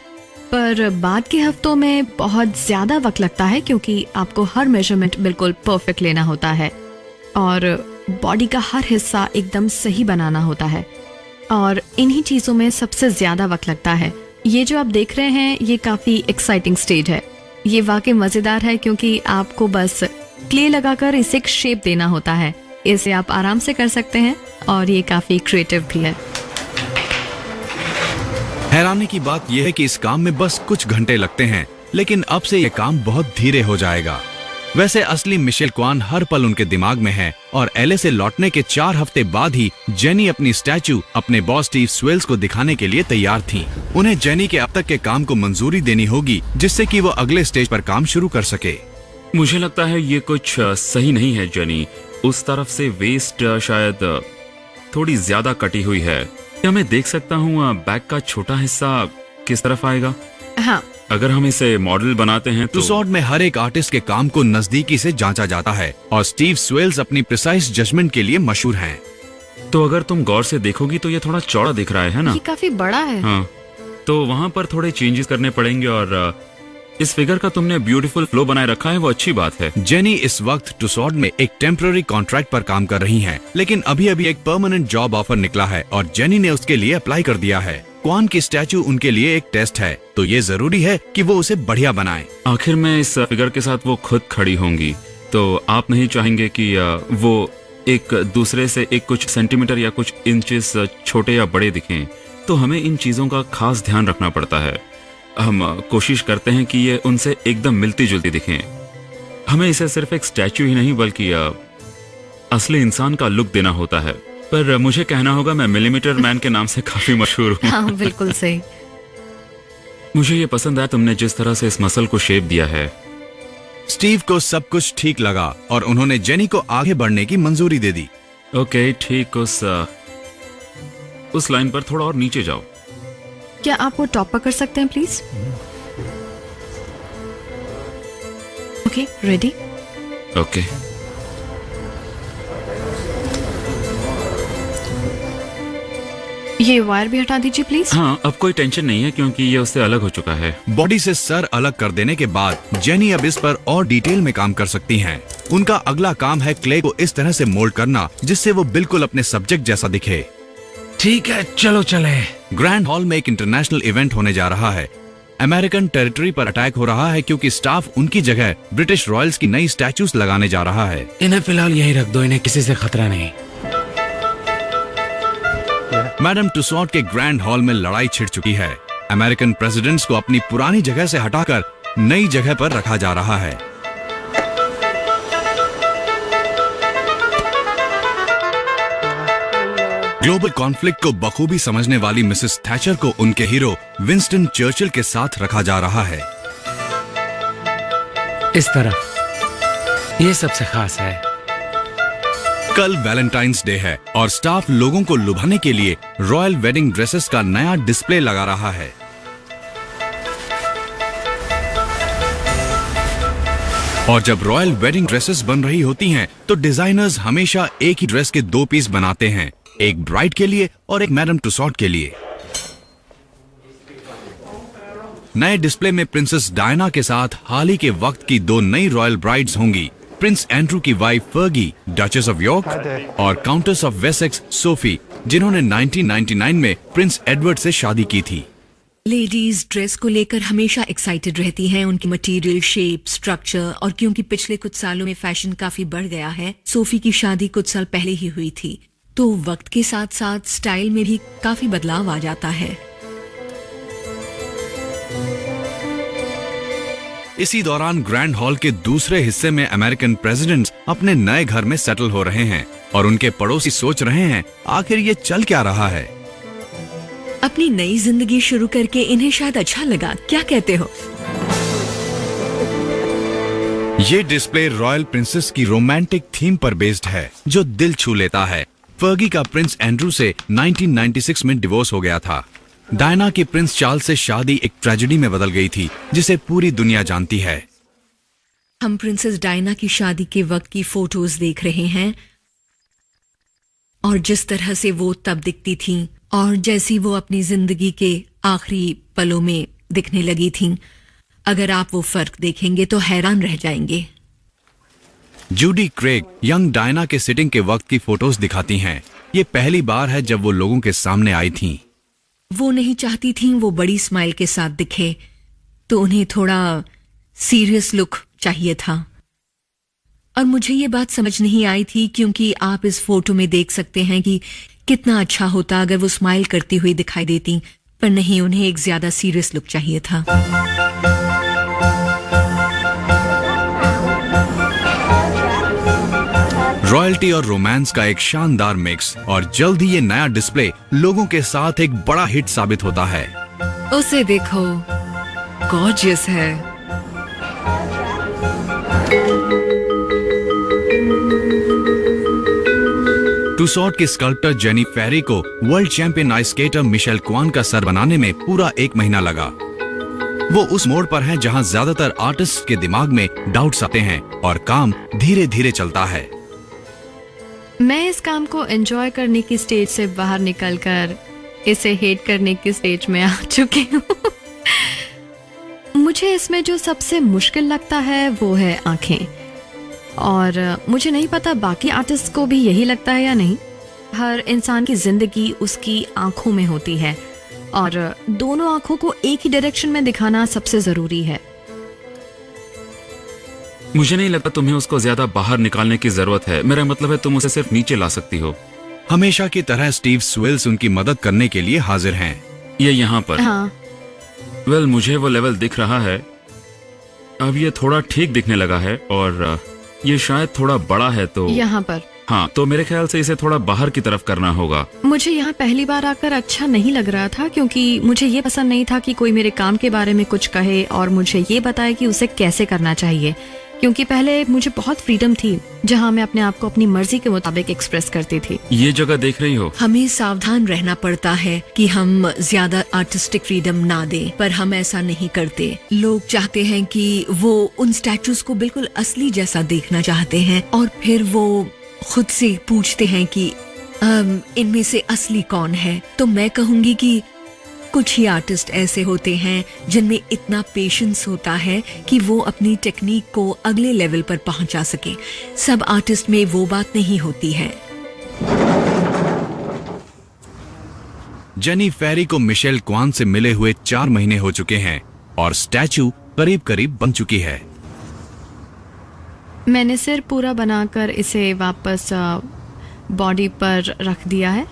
पर बाद के हफ्तों में बहुत ज्यादा वक्त लगता है क्योंकि आपको हर मेजरमेंट बिल्कुल परफेक्ट लेना होता है और बॉडी का हर हिस्सा एकदम सही बनाना होता है, और इन्हीं चीजों में सबसे ज्यादा वक्त लगता है। ये जो आप देख रहे हैं ये काफी एक्साइटिंग स्टेज है। ये वाकई मजेदार है क्योंकि आपको बस क्ले लगाकर इसे एक शेप देना होता है। इसे आप आराम से कर सकते हैं और ये काफी क्रिएटिव भी है। हैरानी की बात यह है कि इस काम में बस कुछ घंटे लगते हैं, लेकिन अब से ये काम बहुत धीरे हो जाएगा। वैसे असली मिशेल क्वान हर पल उनके दिमाग में है और एलए से लौटने के 4 हफ्ते बाद ही जेनी अपनी स्टैचू अपने बॉस स्टीव स्वेल्स को दिखाने के लिए तैयार थी। उन्हें जेनी के अब तक के काम को मंजूरी देनी होगी जिससे कि वो अगले स्टेज पर काम शुरू कर सके। मुझे लगता है ये कुछ सही नहीं है जेनी। उस तरफ से वेस्ट शायद थोड़ी ज्यादा कटी हुई है। क्या मैं देख सकता हूँ बैक का छोटा हिस्सा किस तरफ आएगा? हाँ, अगर हम इसे मॉडल बनाते हैं तो टुसॉड में हर एक आर्टिस्ट के काम को नजदीकी से जांचा जाता है और स्टीव स्वेल्स अपनी प्रिसाइज जजमेंट के लिए मशहूर हैं। तो अगर तुम गौर से देखोगी तो ये थोड़ा चौड़ा दिख रहा है ना? ये काफी बड़ा है। हाँ, तो वहाँ पर थोड़े चेंजेस करने पड़ेंगे और इस फिगर का तुमने ब्यूटीफुल फ्लो बनाए रखा है, वो अच्छी बात है। जेनी इस वक्त टुसॉड में एक टेम्पररी कॉन्ट्रैक्ट पर काम कर रही हैं, लेकिन अभी अभी एक परमानेंट जॉब ऑफर निकला है और जेनी ने उसके लिए अप्लाई कर दिया है। क्वान की स्टैचू उनके लिए एक टेस्ट है, तो ये जरूरी है कि वो उसे बढ़िया बनाए। आखिर में इस फिगर के साथ वो खुद खड़ी होंगी, तो आप नहीं चाहेंगे कि वो एक दूसरे से एक कुछ सेंटीमीटर या कुछ इंचेस छोटे या बड़े दिखें। तो हमें इन चीजों का खास ध्यान रखना पड़ता है। हम कोशिश करते हैं कि ये उनसे एकदम मिलती जुलती दिखें। हमें इसे सिर्फ एक स्टैचू ही नहीं बल्कि असली इंसान का लुक देना होता है। पर मुझे कहना होगा मैं मिलीमीटर मैन के नाम से काफी मशहूर हूँ। हाँ, बिल्कुल सही। मुझे ये पसंद आया तुमने जिस तरह से इस मसल को शेप दिया है। स्टीव को सब कुछ ठीक लगा और उन्होंने जेनी को आगे बढ़ने की मंजूरी दे दी। ओके, ठीक, उस लाइन पर थोड़ा और नीचे जाओ। क्या आप वो टॉप पर कर सकते हैं प्लीज? Okay, ready? ओके। ये वायर भी हटा दीजिए प्लीज। हाँ, अब कोई टेंशन नहीं है क्योंकि ये उससे अलग हो चुका है। बॉडी से सर अलग कर देने के बाद जेनी अब इस पर और डिटेल में काम कर सकती हैं। उनका अगला काम है क्ले को इस तरह से मोल्ड करना जिससे वो बिल्कुल अपने सब्जेक्ट जैसा दिखे। ठीक है, चलो चले। ग्रैंड हॉल में एक इंटरनेशनल इवेंट होने जा रहा है। अमेरिकन टेरिटरी पर अटैक हो रहा है क्योंकि स्टाफ उनकी जगह ब्रिटिश रॉयल्स की नई स्टैचूज लगाने जा रहा है। इन्हें फिलहाल यही रख दो, इन्हें किसी से खतरा नहीं। मैडम टुसॉड के ग्रैंड हॉल में लड़ाई छिड़ चुकी है। अमेरिकन प्रेसिडेंट्स को अपनी पुरानी जगह से हटाकर नई जगह पर रखा जा रहा है। ग्लोबल कॉन्फ्लिक्ट को बखूबी समझने वाली मिसेस थैचर को उनके हीरो विंस्टन चर्चिल के साथ रखा जा रहा है। इस तरफ ये सबसे खास है। कल वैलेंटाइंस डे है और स्टाफ लोगों को लुभाने के लिए रॉयल वेडिंग ड्रेसेस का नया डिस्प्ले लगा रहा है। और जब रॉयल वेडिंग ड्रेसेस बन रही होती हैं, तो डिजाइनर्स हमेशा एक ही ड्रेस के 2 पीस बनाते हैं, एक ब्राइड के लिए और एक मैडम टुसॉट के लिए। नए डिस्प्ले में प्रिंसेस डायना के साथ हाल ही के वक्त की 2 नई रॉयल ब्राइड्स होंगी, प्रिंस एंड्रू की वाइफ फर्गी डचेस ऑफ यॉर्क और काउंटेस ऑफ वेसेक्स सोफी, जिन्होंने 1999 में प्रिंस एडवर्ड से शादी की थी। लेडीज ड्रेस को लेकर हमेशा एक्साइटेड रहती हैं, उनकी मटेरियल, शेप, स्ट्रक्चर, और क्योंकि पिछले कुछ सालों में फैशन काफी बढ़ गया है, सोफी की शादी कुछ साल पहले ही हुई थी, तो वक्त के साथ साथ स्टाइल में भी काफी बदलाव आ जाता है। इसी दौरान ग्रैंड हॉल के दूसरे हिस्से में अमेरिकन प्रेसिडेंट्स अपने नए घर में सेटल हो रहे हैं और उनके पड़ोसी सोच रहे हैं आखिर ये चल क्या रहा है। अपनी नई जिंदगी शुरू करके इन्हें शायद अच्छा लगा, क्या कहते हो? ये डिस्प्ले रॉयल प्रिंसेस की रोमांटिक थीम पर बेस्ड है, जो दिल छू लेता है। फर्गी का प्रिंस एंड्रू से 1996 में डिवोर्स हो गया था। डायना की प्रिंस चार्ल्स से शादी एक ट्रेजेडी में बदल गई थी, जिसे पूरी दुनिया जानती है। हम प्रिंसेस डायना की शादी के वक्त की फोटोज देख रहे हैं और जिस तरह से वो तब दिखती थीं और जैसी वो अपनी जिंदगी के आखिरी पलों में दिखने लगी थीं, अगर आप वो फर्क देखेंगे तो हैरान रह जाएंगे। जूडी क्रेग यंग डायना के सिटिंग के वक्त की फोटोज दिखाती हैं। ये पहली बार है जब वो लोगों के सामने आई थीं। वो नहीं चाहती थीं वो बड़ी स्माइल के साथ दिखे, तो उन्हें थोड़ा सीरियस लुक चाहिए था। और मुझे ये बात समझ नहीं आई थी, क्योंकि आप इस फोटो में देख सकते हैं कि कितना अच्छा होता अगर वो स्माइल करती हुई दिखाई देती, पर नहीं, उन्हें एक ज्यादा सीरियस लुक चाहिए था। रॉयल्टी और रोमांस का एक शानदार मिक्स, और जल्द ही ये नया डिस्प्ले लोगों के साथ एक बड़ा हिट साबित होता है। उसे देखो, गॉर्जियस है। टुसॉट के स्कल्प्टर जेनी फेरी को world champion ice skater Michelle Kwan का सर बनाने में पूरा 1 महीना लगा। वो उस मोड़ पर हैं जहां ज्यादातर आर्टिस्ट के दिमाग में डाउट्स आते हैं और काम धीरे धीरे चलता है। मैं इस काम को एंजॉय करने की स्टेज से बाहर निकलकर इसे हेट करने की स्टेज में आ चुकी हूँ। मुझे इसमें जो सबसे मुश्किल लगता है वो है आंखें, और मुझे नहीं पता बाकी आर्टिस्ट को भी यही लगता है या नहीं। हर इंसान की जिंदगी उसकी आंखों में होती है, और दोनों आंखों को एक ही डायरेक्शन में दिखाना सबसे जरूरी है। मुझे नहीं लगता तुम्हें उसको ज्यादा बाहर निकालने की जरूरत है। मेरा मतलब है तुम उसे सिर्फ नीचे ला सकती हो। हमेशा की तरह स्टीव स्विल्स उनकी मदद करने के लिए हाजिर हैं। ये यहाँ पर। हाँ। वेल, मुझे वो लेवल दिख रहा है। अब ये थोड़ा ठीक दिखने लगा है, और ये शायद थोड़ा बड़ा है, तो यहाँ पर। हाँ, तो मेरे ख्याल से इसे थोड़ा बाहर की तरफ करना होगा। मुझे यहाँ पहली बार आकर अच्छा नहीं लग रहा था, क्योंकि मुझे ये पसंद नहीं था कि कोई मेरे काम के बारे में कुछ कहे और मुझे ये बताए कि उसे कैसे करना चाहिए, क्योंकि पहले मुझे बहुत फ्रीडम थी जहाँ मैं अपने आप को अपनी मर्जी के मुताबिक एक्सप्रेस करती थी। ये जगह देख रही हो? हमें सावधान रहना पड़ता है कि हम ज्यादा आर्टिस्टिक फ्रीडम ना दें, पर हम ऐसा नहीं करते। लोग चाहते हैं कि वो उन स्टैचूज को बिल्कुल असली जैसा देखना चाहते हैं, और फिर वो खुद से पूछते हैं कि इनमें से असली कौन है। तो मैं कहूंगी कि कुछ ही आर्टिस्ट ऐसे होते हैं जिनमें इतना पेशेंस होता है कि वो अपनी टेक्निक को अगले लेवल पर पहुंचा सके। सब आर्टिस्ट में वो बात नहीं होती है। जेनी फेरी को मिशेल क्वान से मिले हुए 4 महीने हो चुके हैं और स्टैचू करीब करीब बन चुकी है। मैंने सिर पूरा बनाकर इसे वापस बॉडी पर रख दिया है।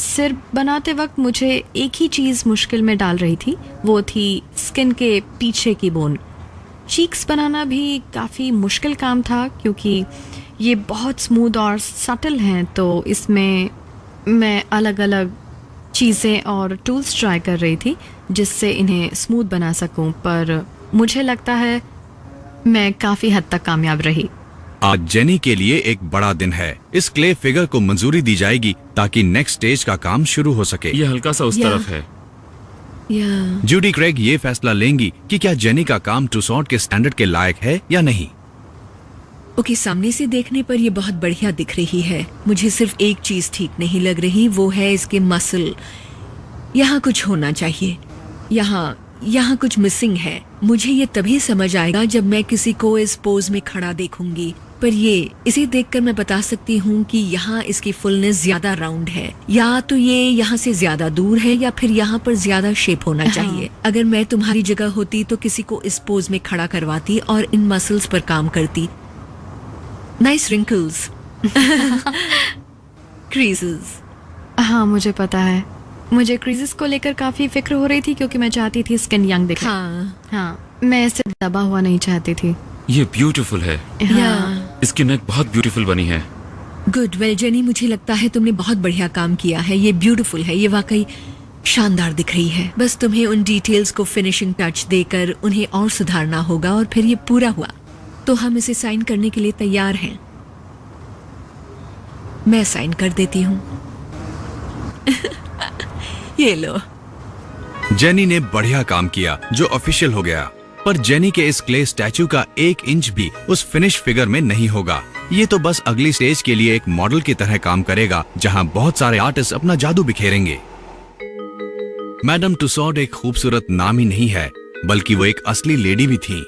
सिर बनाते वक्त मुझे एक ही चीज़ मुश्किल में डाल रही थी, वो थी स्किन के पीछे की बोन। चीक्स बनाना भी काफ़ी मुश्किल काम था, क्योंकि ये बहुत स्मूथ और सटल हैं, तो इसमें मैं अलग अलग चीज़ें और टूल्स ट्राई कर रही थी जिससे इन्हें स्मूथ बना सकूं, पर मुझे लगता है मैं काफ़ी हद तक कामयाब रही। आज जेनी के लिए एक बड़ा दिन है। इस क्ले फिगर को मंजूरी दी जाएगी ताकि नेक्स्ट स्टेज का काम शुरू हो सके। ये हल्का सा उस तरफ है। जूडी क्रेग ये फैसला लेंगी कि क्या जेनी का काम टुसॉट के स्टैंडर्ड के लायक है या नहीं। ओके, सामने से देखने पर ये बहुत बढ़िया दिख रही है। मुझे सिर्फ एक चीज ठीक नहीं लग रही, वो है इसके मसल। यहाँ कुछ होना चाहिए। यहाँ कुछ मिसिंग है। मुझे ये तभी समझ आएगा जब मैं किसी को इस पोज में खड़ा देखूंगी। पर इसे देखकर मैं बता सकती हूँ कि यहाँ इसकी फुलनेस ज्यादा राउंड है, या तो ये यहाँ से ज्यादा दूर है, या फिर यहाँ पर ज्यादा शेप होना चाहिए। अगर मैं तुम्हारी जगह होती तो किसी को इस पोज में खड़ा करवाती और इन मसल्स पर काम करती। Nice wrinkles, creases. हाँ मुझे पता है। मुझे क्रीजेस को लेकर काफी फिक्र हो रही थी क्योंकि मैं चाहती थी स्किन यंग दिखे। हाँ, मैं इसे दबा हुआ नहीं चाहती थी। ये ब्यूटीफुल है। इसकी नेक बहुत ब्यूटीफुल बनी है। गुड। वेल जेनी, मुझे लगता है तुमने बहुत बढ़िया काम किया है। ये ब्यूटीफुल है, ये वाकई शानदार दिख रही है। बस तुम्हें उन डिटेल्स को फिनिशिंग टच देकर उन्हें और सुधारना होगा, और फिर ये पूरा हुआ तो हम इसे साइन करने के लिए तैयार हैं। मैं साइन कर देती हूँ। ये लो। जेनी ने बढ़िया काम किया जो ऑफिशियल हो गया, पर जेनी के इस क्ले स्टैचू का 1 इंच भी उस फिनिश फिगर में नहीं होगा। ये तो बस अगली स्टेज के लिए एक मॉडल की तरह काम करेगा, जहां बहुत सारे आर्टिस्ट अपना जादू बिखेरेंगे। मैडम टुसॉड एक खूबसूरत नाम ही नहीं है, बल्कि वो एक असली लेडी भी थी।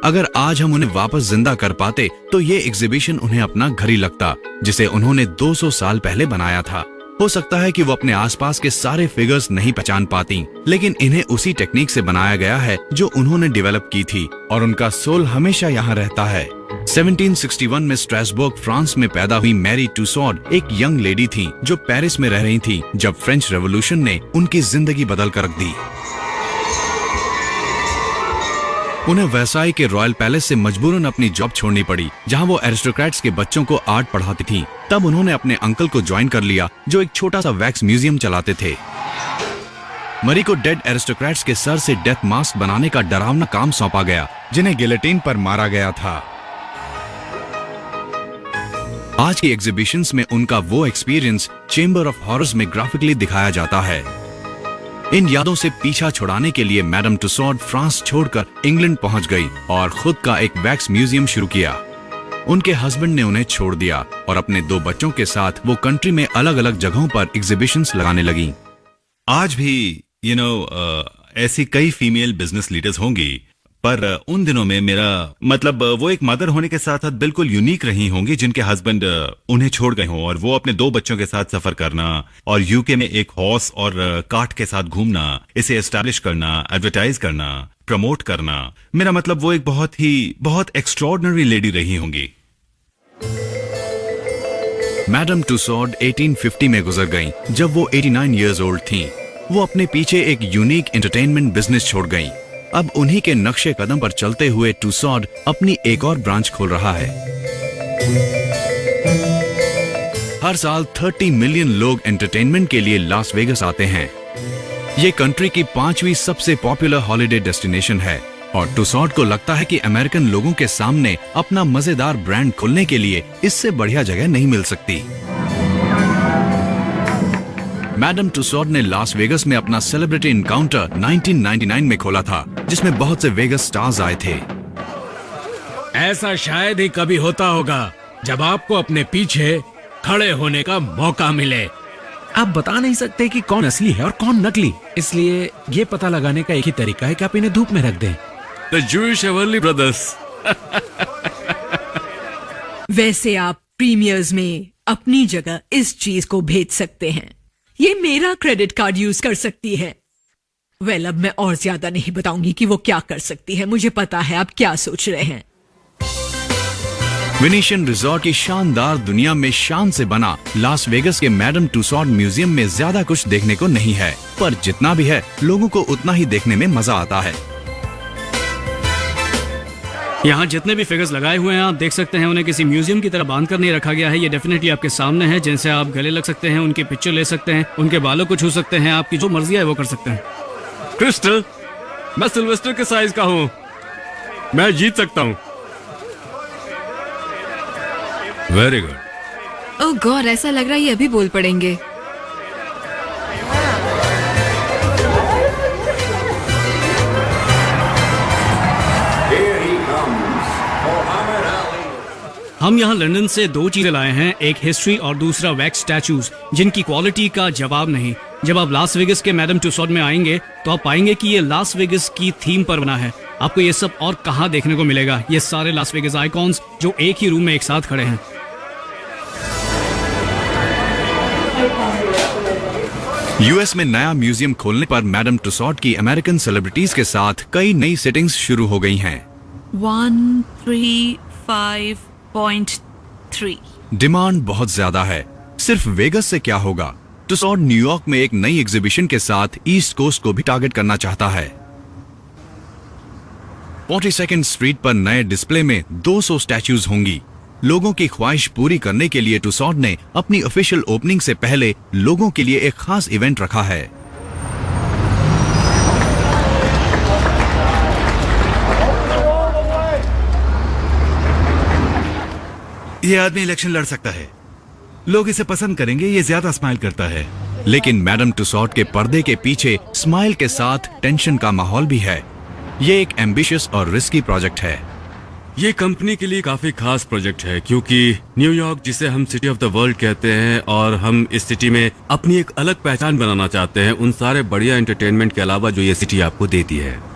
अगर आज हम उन्हें वापस जिंदा कर पाते तो ये एग्जीबिशन उन्हें अपना घर ही लगता, जिसे उन्होंने 200 साल पहले बनाया था। हो सकता है कि वो अपने आसपास के सारे फिगर्स नहीं पहचान पाती, लेकिन इन्हें उसी टेक्निक से बनाया गया है जो उन्होंने डेवलप की थी, और उनका सोल हमेशा यहाँ रहता है। 1761 में स्ट्रासबर्ग, फ्रांस में पैदा हुई मैरी टुसॉड एक यंग लेडी थी जो पेरिस में रह रही थी जब फ्रेंच रेवोल्यूशन ने उनकी जिंदगी बदल कर रख दी। उन्हें वर्साई के रॉयल पैलेस से मजबूरन अपनी जॉब छोड़नी पड़ी, जहां वो एरिस्टोक्रेट्स के बच्चों को आर्ट पढ़ाती थी। तब उन्होंने अपने अंकल को ज्वाइन कर लिया जो एक छोटा सा वैक्स म्यूजियम चलाते थे। मरी को डेड एरिस्टोक्रेट्स के सर से डेथ मास्क बनाने का डरावना काम सौंपा गया, जिन्हें गिलेटिन पर मारा गया था। आज की एग्जीबिशंस में उनका वो एक्सपीरियंस चेंबर ऑफ हॉरर्स में ग्राफिकली दिखाया जाता है। इन यादों से पीछा छुड़ाने के लिए मैडम टुसॉड फ्रांस छोड़कर इंग्लैंड पहुंच गई और खुद का एक वैक्स म्यूजियम शुरू किया। उनके हस्बैंड ने उन्हें छोड़ दिया और अपने 2 बच्चों के साथ वो कंट्री में अलग अलग जगहों पर एग्जीबिशंस लगाने लगी। आज भी ऐसी कई फीमेल बिजनेस लीडर्स होंगी, पर उन दिनों में मेरा मतलब वो एक मदर होने के साथ साथ बिल्कुल यूनिक रही होंगी, जिनके हस्बैंड उन्हें छोड़ गए हों और वो अपने 2 बच्चों के साथ सफर करना और यूके में एक हॉर्स और कार्ट के साथ घूमना, इसे एस्टैब्लिश करना, एडवर्टाइज करना, प्रमोट करना। मेरा मतलब वो एक बहुत एक्स्ट्रॉर्डिनरी लेडी रही होंगी। मैडम टुसॉड 1850 में गुजर गईं, जब वो 89 इयर्स ओल्ड थीं। वो अपने पीछे एक यूनिक एंटरटेनमेंट बिजनेस छोड़ गईं। अब उन्हीं के नक्शे कदम पर चलते हुए टुसॉड अपनी एक और ब्रांच खोल रहा है। हर साल 30 मिलियन लोग एंटरटेनमेंट के लिए लास वेगस आते हैं। ये कंट्री की 5वीं सबसे पॉपुलर हॉलिडे डेस्टिनेशन है, और टुसॉड को लगता है कि अमेरिकन लोगों के सामने अपना मजेदार ब्रांड खोलने के लिए इससे बढ़िया जगह नहीं मिल सकती। मैडम टुसॉड ने लास वेगस में अपना सेलिब्रिटी इनकाउंटर 1999 में खोला था, जिसमें बहुत से वेगस स्टार्स आए थे। ऐसा शायद ही कभी होता होगा जब आपको अपने पीछे खड़े होने का मौका मिले। आप बता नहीं सकते कि कौन असली है और कौन नकली, इसलिए ये पता लगाने का एक ही तरीका है कि आप इन्हें धूप में रख दें। The Jewish Everly Brothers. वैसे आप प्रीमियर्स में अपनी जगह इस चीज को भेज सकते हैं। ये मेरा क्रेडिट कार्ड यूज कर सकती है। वेल, अब मैं और ज्यादा नहीं बताऊंगी कि वो क्या कर सकती है। मुझे पता है आप क्या सोच रहे हैं। वेनेशियन रिजॉर्ट की शानदार दुनिया में शान से बना लास वेगस के मैडम टुसॉड म्यूजियम में ज्यादा कुछ देखने को नहीं है, पर जितना भी है लोगों को उतना ही देखने में मजा आता है। यहाँ जितने भी फिगर्स लगाए हुए हैं आप देख सकते हैं, उन्हें किसी म्यूजियम की तरह बांध कर नहीं रखा गया है। ये डेफिनेटली आपके सामने है, जिनसे आप गले लग सकते हैं, उनकी पिक्चर ले सकते हैं, उनके बालों को छू सकते हैं, आपकी जो मर्जी है वो कर सकते हैं। क्रिस्टल, मैं सिल्वेस्टर के साइज का हूँ, मैं जीत सकता हूँ। Very good. ओह गॉड, ऐसा लग रहा है ये अभी बोल पड़ेंगे। हम यहाँ लंदन से 2 चीजें लाए हैं, एक हिस्ट्री और दूसरा वैक्स स्टैचूज, जिनकी क्वालिटी का जवाब नहीं। जब आप लास वेगस के मैडम टुसॉड में आएंगे तो आप पाएंगे कि ये लास वेगस की थीम पर बना है। आपको ये सब और कहाँ देखने को मिलेगा? ये सारे लास वेगस आइकॉन्स जो एक ही रूम में एक साथ खड़े हैं। यूएस में नया म्यूजियम खोलने पर मैडम टुसॉड की अमेरिकन सेलिब्रिटीज के साथ कई नई सेटिंग्स शुरू हो गई हैं। 135.3 डिमांड बहुत ज्यादा है। सिर्फ वेगस से क्या होगा, टुसॉड न्यूयॉर्क में एक नई एग्जीबिशन के साथ ईस्ट कोस्ट को भी टारगेट करना चाहता है। 42nd स्ट्रीट पर नए डिस्प्ले में 200 स्टैच्यूज होंगी। लोगों की ख्वाहिश पूरी करने के लिए टुसॉड ने अपनी ऑफिशियल ओपनिंग से पहले लोगों के लिए एक खास इवेंट रखा है। ये आदमी इलेक्शन लड़ सकता है, लोग इसे पसंद करेंगे, ये ज्यादा स्माइल करता है। लेकिन मैडम टुसॉड के पर्दे के पीछे स्माइल के साथ टेंशन का माहौल भी है। ये एक एम्बिशियस और रिस्की प्रोजेक्ट है। ये कंपनी के लिए काफी खास प्रोजेक्ट है, क्योंकि न्यूयॉर्क, जिसे हम सिटी ऑफ द वर्ल्ड कहते हैं, और हम इस सिटी में अपनी एक अलग पहचान बनाना चाहते हैं, उन सारे बढ़िया एंटरटेनमेंट के अलावा जो ये सिटी आपको देती है।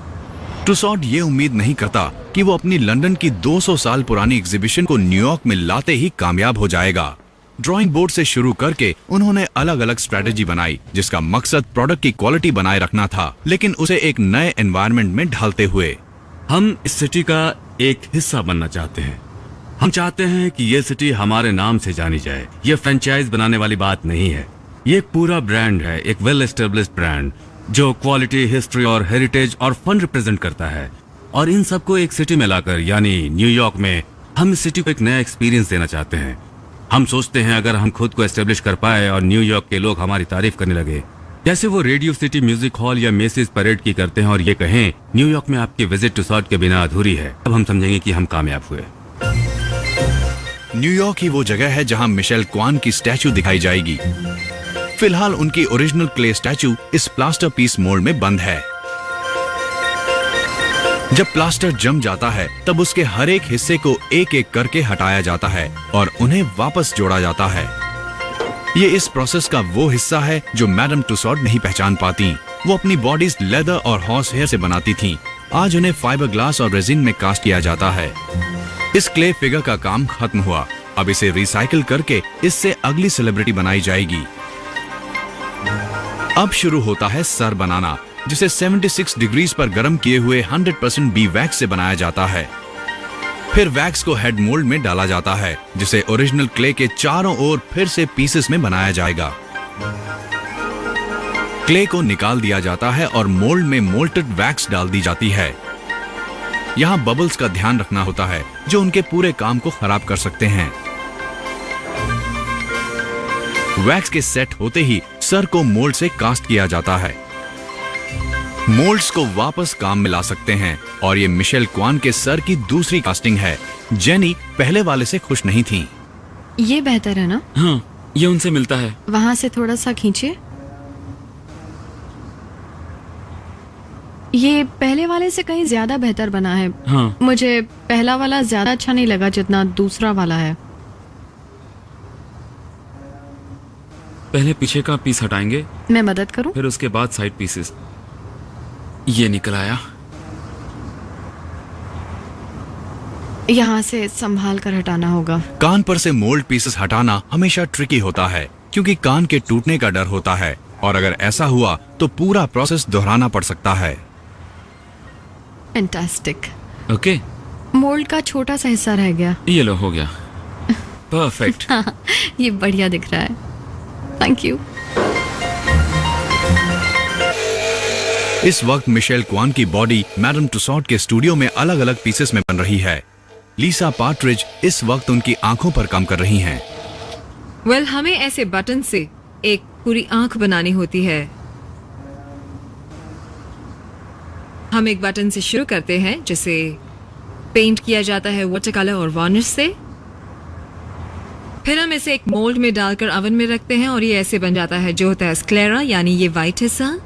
टुसॉड ये उम्मीद नहीं करता कि वो अपनी लंदन की 200 साल पुरानी एग्जीबिशन को न्यूयॉर्क में लाते ही कामयाब हो जाएगा। ड्राइंग बोर्ड से शुरू करके उन्होंने अलग अलग स्ट्रेटेजी बनाई, जिसका मकसद प्रोडक्ट की क्वालिटी बनाए रखना था, लेकिन उसे एक नए एनवायरनमेंट में ढालते हुए। हम इस सिटी का एक हिस्सा बनना चाहते हैं। हम चाहते हैं कि ये सिटी हमारे नाम से जानी जाए। ये फ्रेंचाइज बनाने वाली बात नहीं है, ये एक पूरा ब्रांड है, एक वेल एस्टेब्लिश्ड ब्रांड जो क्वालिटी, हिस्ट्री और हेरिटेज और फन रिप्रेजेंट करता है। और इन सबको एक सिटी में लाकर, यानी न्यूयॉर्क में, हम इस सिटी को एक नया एक्सपीरियंस देना चाहते हैं। हम सोचते हैं अगर हम खुद को एस्टेब्लिश कर पाए और न्यूयॉर्क के लोग हमारी तारीफ करने लगे, जैसे वो रेडियो सिटी म्यूजिक हॉल या मेसेज परेड की करते हैं, और ये कहें न्यूयॉर्क में आपकी विजिट टुसॉड के बिना अधूरी है, तब हम समझेंगे कि हम कामयाब हुए। न्यूयॉर्क ही वो जगह है जहां मिशेल क्वान की स्टैचू दिखाई जाएगी। फिलहाल उनकी ओरिजिनल क्ले स्टैचू इस प्लास्टर पीस मोल्ड में बंद है। जब प्लास्टर जम जाता है तब उसके हर एक हिस्से को एक एक करके हटाया जाता है और उन्हें वापस जोड़ा जाता है। ये इस प्रोसेस का वो हिस्सा है जो मैडम टुसॉड नहीं पहचान पाती। वो अपनी बॉडीज लेदर और हॉर्स हेयर से बनाती थीं। आज उन्हें फाइबर ग्लास और रेजिन में कास्ट किया जाता है। इस क्ले फिगर का काम खत्म हुआ। अब इसे रिसाइकिल करके इससे अगली सेलिब्रिटी बनाई जाएगी। अब शुरू होता है सर बनाना, जिसे 76 डिग्रीज पर गर्म किए हुए 100% बी वैक्स से बनाया जाता है। फिर वैक्स को हेड मोल्ड में डाला जाता है, जिसे ओरिजिनल क्ले के चारों ओर फिर से पीसेस में बनाया जाएगा। क्ले को निकाल दिया जाता है और मोल्ड में मोल्टेड वैक्स डाल दी जाती है। यहाँ बबल्स का ध्यान रखना होता है, जो उनके पूरे काम को खराब कर सकते हैं। वैक्स के सेट होते ही सर को मोल्ड से कास्ट किया जाता है। मोल्ड्स को वापस काम में ला सकते हैं और ये मिशेल क्वान के सर की दूसरी कास्टिंग है। जेनी पहले वाले से खुश नहीं थी। ये बेहतर है ना? हाँ, ये उनसे मिलता है। वहां से थोड़ा सा खींचिए। ये पहले वाले से कहीं ज्यादा बेहतर बना है। हाँ। मुझे पहला वाला ज्यादा अच्छा नहीं लगा जितना दूसरा वाला है। पहले पीछे का पीस हटाएंगे, मैं मदद करूं? फिर उसके बाद साइड पीसेस। ये निकल आया। यहाँ से संभाल कर हटाना होगा। कान पर से मोल्ड पीसेस हटाना हमेशा ट्रिकी होता है, क्योंकि कान के टूटने का डर होता है और अगर ऐसा हुआ तो पूरा प्रोसेस दोहराना पड़ सकता है। फैंटास्टिक। ओके, मोल्ड का छोटा सा हिस्सा रह गया। ये लो, हो गया। परफेक्ट। ये बढ़िया दिख रहा है। Thank you. इस वक्त मिशेल क्वान की बॉडी मैडम टुसॉड के स्टूडियो में अलग अलग पीसेस में बन रही है। लीसा पार्ट्रिज इस वक्त उनकी आंखों पर काम कर रही हैं। वेल, हमें ऐसे बटन से एक पूरी आंख बनानी होती है। हम एक बटन से शुरू करते हैं, जिसे पेंट किया जाता है वाटर कलर और वार्निश से। फिर हम इसे एक मोल्ड में डालकर ओवन में रखते हैं और ये ऐसे बन जाता है, जो होता है स्क्लेरा, यानी ये व्हाइट हिस्सा।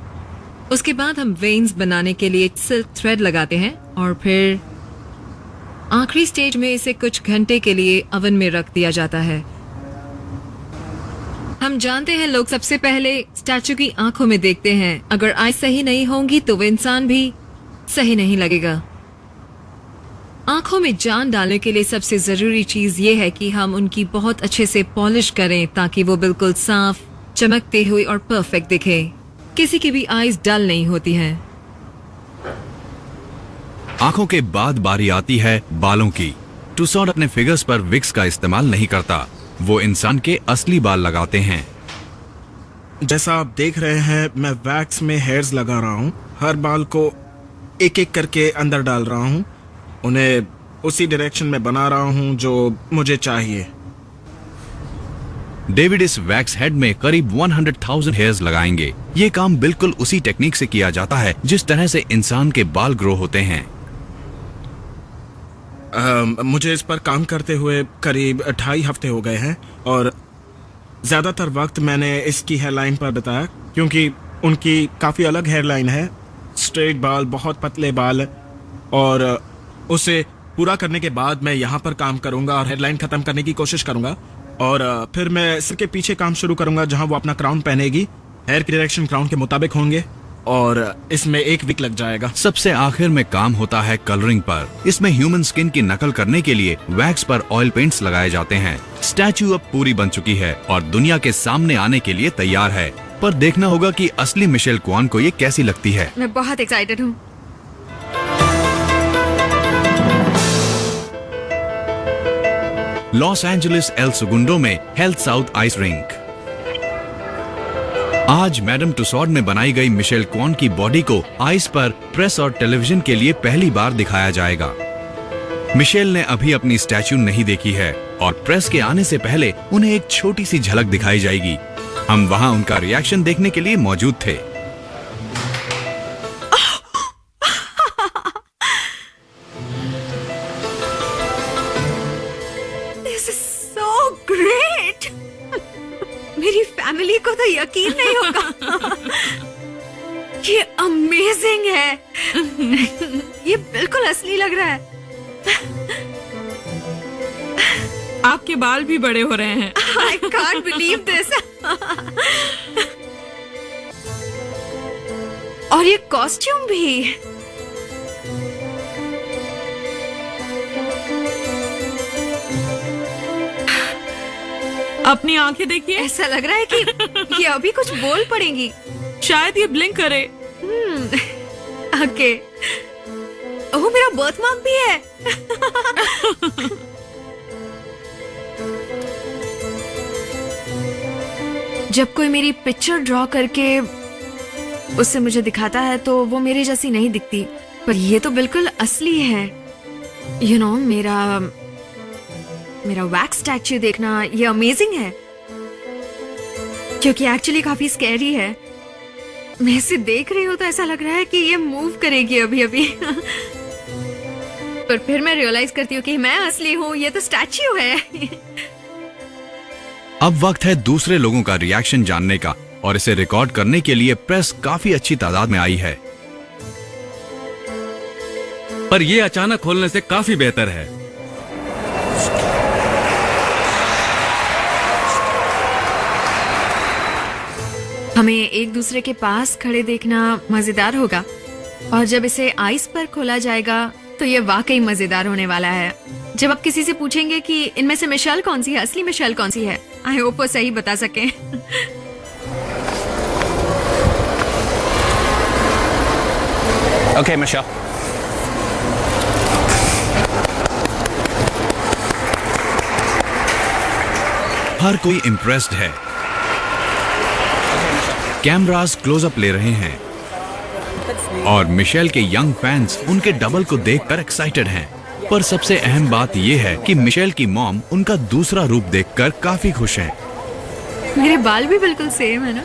उसके बाद हम वेन्स बनाने के लिए सिल्क थ्रेड लगाते हैं और फिर आखिरी स्टेज में इसे कुछ घंटे के लिए ओवन में रख दिया जाता है। हम जानते हैं लोग सबसे पहले स्टैचू की आंखों में देखते हैं। अगर आंख सही नहीं होंगी तो वो इंसान भी सही नहीं लगेगा। आंखों में जान डालने के लिए सबसे जरूरी चीज ये है कि हम उनकी बहुत अच्छे से पॉलिश करें ताकि वो बिल्कुल साफ, चमकते हुए और परफेक्ट दिखे। किसी की भी आईज डल नहीं होती हैं। आंखों के बाद बारी आती है बालों की। टुसॉड अपने फिगर्स पर विक्स का इस्तेमाल नहीं करता, वो इंसान के असली बाल लगाते हैं। जैसा आप देख रहे हैं, मैं वैक्स में हेयर्स लगा रहा हूँ। हर बाल को एक एक करके अंदर डाल रहा हूँ, उन्हें उसी डायरेक्शन में बना रहा हूँ जो मुझे चाहिए। डेविड इस वैक्स हेड में करीब 100,000 हेयर्स लगाएंगे। ये काम बिल्कुल उसी टेक्निक से किया जाता है जिस तरह से इंसान के बाल ग्रो होते हैं। मुझे इस पर काम करते हुए करीब 2.5 हफ्ते हो गए हैं और ज्यादातर वक्त मैंने इसकी हेयरलाइन पर बिताया क्योंकि उनकी काफी अलग हेयरलाइन है। स्ट्रेट बाल, बहुत पतले बाल, और उसे पूरा करने के बाद मैं यहाँ पर काम करूंगा और हेयरलाइन खत्म करने की कोशिश करूंगा और फिर मैं सिर के पीछे काम शुरू करूंगा जहां वो अपना क्राउन पहनेगी। हेयर की डायरेक्शन क्राउन के मुताबिक होंगे और इसमें 1 वीक लग जाएगा। सबसे आखिर में काम होता है कलरिंग पर। इसमें ह्यूमन स्किन की नकल करने के लिए वैक्स पर ऑयल पेंट्स लगाए जाते हैं। स्टैचू अब पूरी बन चुकी है और दुनिया के सामने आने के लिए तैयार है, पर देखना होगा कि असली मिशेल क्वान को ये कैसी लगती है। मैं बहुत एक्साइटेड हूँ। लॉस एंजलिस एल सेगुंडो में हेल्थ साउथ आइस रिंक। आज मैडम टुसॉड में बनाई गई मिशेल क्वान की बॉडी को आइस पर प्रेस और टेलीविजन के लिए पहली बार दिखाया जाएगा। मिशेल ने अभी अपनी स्टैचू नहीं देखी है और प्रेस के आने से पहले उन्हें एक छोटी सी झलक दिखाई जाएगी। हम वहां उनका रिएक्शन देखने के लिए मौजूद थे। मेरी फैमिली को तो यकीन नहीं होगा। ये अमेजिंग है। ये बिल्कुल असली लग रहा है। आपके बाल भी बड़े हो रहे हैं। I can't believe this। और ये कॉस्ट्यूम भी। अपनी आंखें देखिए। ऐसा लग रहा है कि ये अभी कुछ बोल पड़ेंगी। शायद ये ब्लिंक करे। ओके। ओह, मेरा बर्थ मार्क भी है। जब कोई मेरी पिक्चर ड्रॉ करके उससे मुझे दिखाता है तो वो मेरे जैसी नहीं दिखती, पर ये तो बिल्कुल असली है। यू नो, मेरा वैक्स स्टैचू देखना ये अमेजिंग है क्योंकि एक्चुअली काफी स्कैरी है। मैं इसे देख रही हूँ तो ऐसा लग रहा है कि ये मूव करेगी अभी अभी। पर फिर मैं रियलाइज करती हूँ कि मैं असली हूँ, ये तो स्टैचू है। अब वक्त है दूसरे लोगों का रिएक्शन जानने का और इसे रिकॉर्ड करने के लिए प्रेस काफी अच्छी तादाद में आई है। पर यह अचानक खोलने से काफी बेहतर है। हमें एक दूसरे के पास खड़े देखना मजेदार होगा और जब इसे आइस पर खोला जाएगा तो ये वाकई मजेदार होने वाला है। जब आप किसी से पूछेंगे कि इनमें से मिशेल कौन सी है, असली मिशेल कौन सी है, आई होप वो सही बता सकें। Okay, Michelle. हर कोई इम्प्रेस्ड है। कैमरास क्लोजअप ले रहे हैं और मिशेल के यंग फैंस उनके डबल को देखकर एक्साइटेड हैं। पर सबसे अहम बात यह है कि मिशेल की मॉम उनका दूसरा रूप देखकर काफी खुश हैं। मेरे बाल भी बिल्कुल सेम है ना।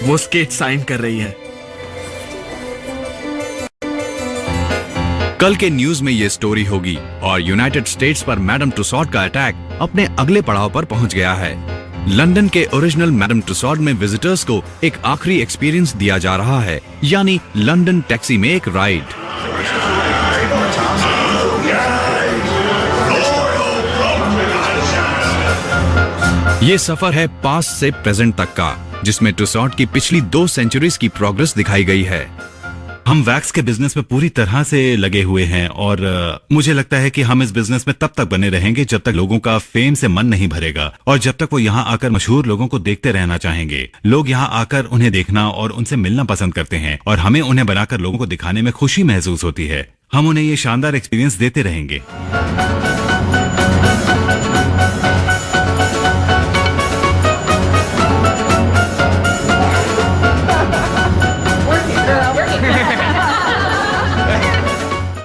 वो स्केच साइन कर रही है। कल के न्यूज में ये स्टोरी होगी और यूनाइटेड स्टेट्स पर मैडम टुसॉड का अटैक अपने अगले पड़ाव पर पहुंच गया है। लंदन के ओरिजिनल मैडम टुसॉड में विजिटर्स को एक आखिरी एक्सपीरियंस दिया जा रहा है, यानी लंदन टैक्सी में एक राइड। ये सफर है पास्ट से प्रेजेंट तक का, जिसमें टुसॉड की पिछली 2 सेंचुरीज की प्रोग्रेस दिखाई गई है। हम वैक्स के बिजनेस में पूरी तरह से लगे हुए हैं और मुझे लगता है कि हम इस बिजनेस में तब तक बने रहेंगे जब तक लोगों का फेम से मन नहीं भरेगा और जब तक वो यहाँ आकर मशहूर लोगों को देखते रहना चाहेंगे। लोग यहाँ आकर उन्हें देखना और उनसे मिलना पसंद करते हैं और हमें उन्हें बनाकर लोगों को दिखाने में खुशी महसूस होती है। हम उन्हें ये शानदार एक्सपीरियंस देते रहेंगे।